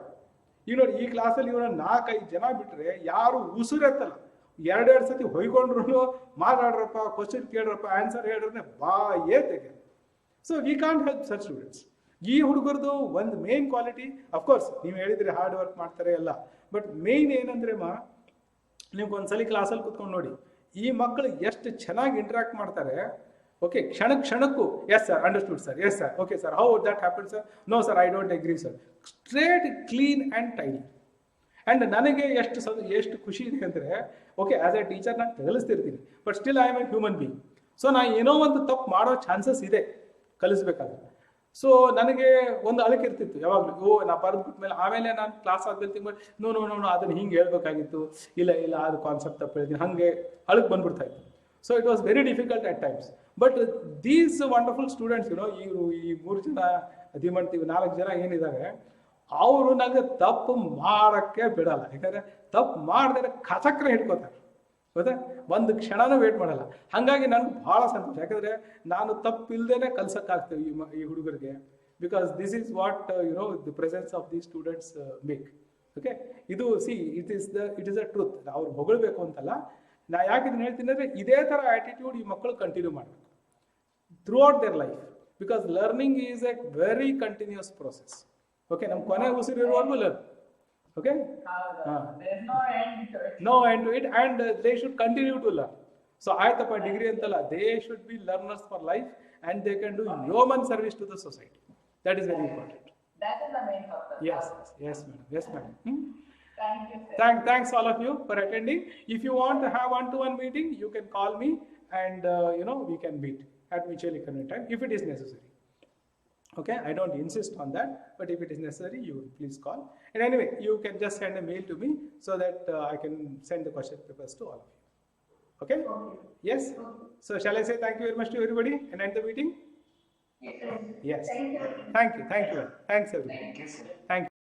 ಈಗ ನೋಡಿ, ಈ ಕ್ಲಾಸಲ್ಲಿ ಇವರ 4-5 ಜನ ಬಿಟ್ಟರೆ ಯಾರು ಉಸಿರೆತ್ತಲ್ಲ. 2 ಸತಿ ಹೊಯ್ಕೊಂಡ್ರು ಮಾತಾಡ್ರಪ್ಪ, ಕ್ವಶನ್ ಕೇಳ್ರಪ್ಪ, ಆನ್ಸರ್ ಹೇಳ್ರೆ ಬಾಯೇ ತೆಗೆ. So we can't help such students. ಈ ಹುಡುಗರದು ಒಂದು ಮೇನ್ ಕ್ವಾಲಿಟಿ, ಅಫ್ಕೋರ್ಸ್ ನೀವು ಹೇಳಿದ್ರೆ ಹಾರ್ಡ್ ವರ್ಕ್ ಮಾಡ್ತಾರೆ ಎಲ್ಲ, ಬಟ್ ಮೇನ್ ಏನಂದ್ರೆ ನೀವು ಒಂದ್ಸಲಿ ಕ್ಲಾಸಲ್ಲಿ ಕೂತ್ಕೊಂಡು ನೋಡಿ, ಈ ಮಕ್ಕಳು ಎಷ್ಟು ಚೆನ್ನಾಗಿ ಇಂಟ್ರಾಕ್ಟ್ ಮಾಡ್ತಾರೆ. Okay, kshanakku, yes sir, understood sir, yes sir, okay sir, how would that happen sir? No sir, I don't agree sir. Straight, clean and tidy. And ನನಗೆ ಎಷ್ಟು ಖುಷಿ ಇದೆ ಅಂದರೆ, ಓಕೆ ಆ್ಯಸ್ ಎ ಟೀಚರ್ ನಾನು ಕಲಿಸ್ತಿರ್ತೀನಿ, but still I am a human being. So ನಾನು ಏನೋ ಒಂದು ತಪ್ಪು ಮಾಡೋ ಚಾನ್ಸಸ್ ಇದೆ ಕಲಿಸ್ಬೇಕಾದ್ರೆ. ಸೊ ನನಗೆ ಒಂದು ಅಳಕೆ ಇರ್ತಿತ್ತು ಯಾವಾಗಲೂ, ನಾ ಬರೆದ್ಬಿಟ್ಮೇಲೆ ಆಮೇಲೆ ನಾನು ಕ್ಲಾಸ್ ಆದ್ಮೇಲೆ ತಿಂಗಳು ನೋ ಅದನ್ನು ಹಿಂಗೆ ಹೇಳ್ಬೇಕಾಗಿತ್ತು, ಇಲ್ಲ ಅದು ಕಾನ್ಸೆಪ್ಟ್ ತಪ್ಪು ಹೇಳ್ತೀನಿ, ಹಾಗೆ ಅಳಕ್ಕೆ ಬಂದ್ಬಿಡ್ತಾ ಇತ್ತು. So it was very difficult at times. But these wonderful students ಈ 3 ಜನ ಧೀಮಂತೀವಿ 4 ಜನ ಏನಿದ್ದಾರೆ, ಅವರು ನನಗೆ ತಪ್ಪು ಮಾಡೋಕ್ಕೆ ಬಿಡಲ್ಲ. ಯಾಕಂದರೆ ತಪ್ಪು ಮಾಡಿದ್ರೆ ಕಚಕ್ರೆ ಹಿಡ್ಕೋತಾರೆ, ಗೊತ್ತಾ, ಒಂದು ಕ್ಷಣನೂ ವೇಟ್ ಮಾಡಲ್ಲ. ಹಾಗಾಗಿ ನನಗೆ ಭಾಳ ಸಂತೋಷ, ಯಾಕಂದರೆ ನಾನು ತಪ್ಪಿಲ್ಲದೇ ಕಲ್ಸೋಕ್ಕಾಗ್ತೇವೆ ಈ ಹುಡುಗರಿಗೆ. Because this is what the presence of the students make. Okay, ಇದು ಇಟ್ ಈಸ್ ಅ ಟ್ರೂತ್. ಅವ್ರು ಹೊಗಳ್ಬೇಕು ಅಂತಲ್ಲ, ನಾ ಯಾಕೆ ಇದನ್ನು ಹೇಳ್ತೀನಿ ಅಂದರೆ, ಇದೇ ಥರ ಆ್ಯಟಿಟ್ಯೂಡ್ ಈ ಮಕ್ಕಳು ಕಂಟಿನ್ಯೂ ಮಾಡಬೇಕು throughout their life. Because learning is a very continuous process. Okay, ನಮ್ಮ ಕೊನೆ ಉಸಿರಿರುವವರೆಗೂ learn. Okay, no end to it, and they should continue to learn. So ಆಯ್ತಪ್ಪ ಡಿಗ್ರಿ ಅಂತಲ್ಲ, they should be learners for life and they can do human service to the society. That is very important. That is the main purpose. Yes madam. Thank you, sir. Thanks all of you for attending. If you want to have one-to-one meeting, you can call me and we can meet at mutually convenient time if it is necessary. Okay, I don't insist on that, but if it is necessary, you please call. And anyway, you can just send a mail to me so that I can send the question papers to all of you. Okay? Yes? So shall I say thank you very much to everybody and end the meeting? Yes, sir. Yes. Thank you. Thank you. Thanks everybody. Thank you, sir. Thank you.